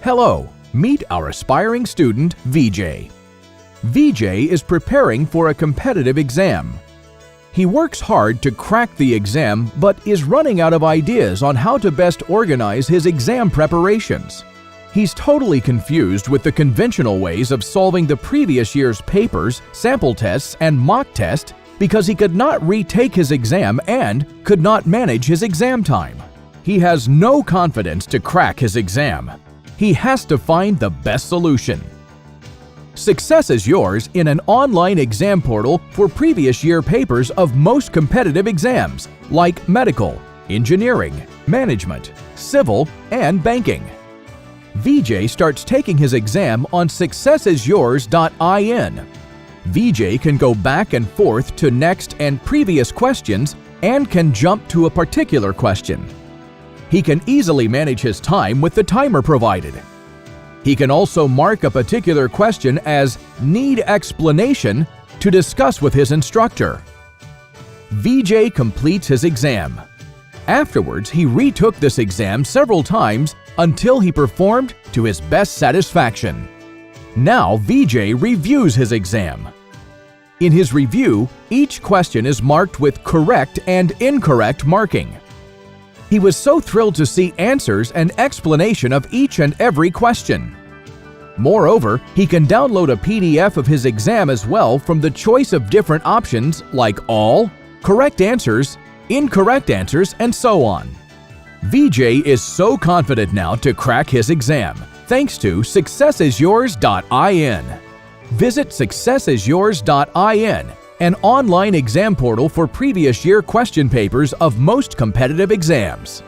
Hello, meet our aspiring student, VJ. VJ is preparing for a competitive exam. He works hard to crack the exam but is running out of ideas on how to best organize his exam preparations. He's totally confused with the conventional ways of solving the previous year's papers, sample tests, and mock test because he could not retake his exam and could not manage his exam time. He has no confidence to crack his exam. He has to find the best solution. Success is yours in an online exam portal for previous year papers of most competitive exams like medical, engineering, management, civil, and banking. VJ starts taking his exam on successisyours.in. VJ can go back and forth to next and previous questions and can jump to a particular question. He can easily manage his time with the timer provided. He can also mark a particular question as "Need explanation" to discuss with his instructor. VJ completes his exam. Afterwards, he retook this exam several times until he performed to his best satisfaction. Now VJ reviews his exam. In his review, each question is marked with correct and incorrect marking. He was so thrilled to see answers and explanation of each and every question. Moreover, he can download a PDF of his exam as well from the choice of different options like all, correct answers, incorrect answers, and so on. VJ is so confident now to crack his exam, thanks to successisyours.in. Visit successisyours.in, an online exam portal for previous year question papers of most competitive exams.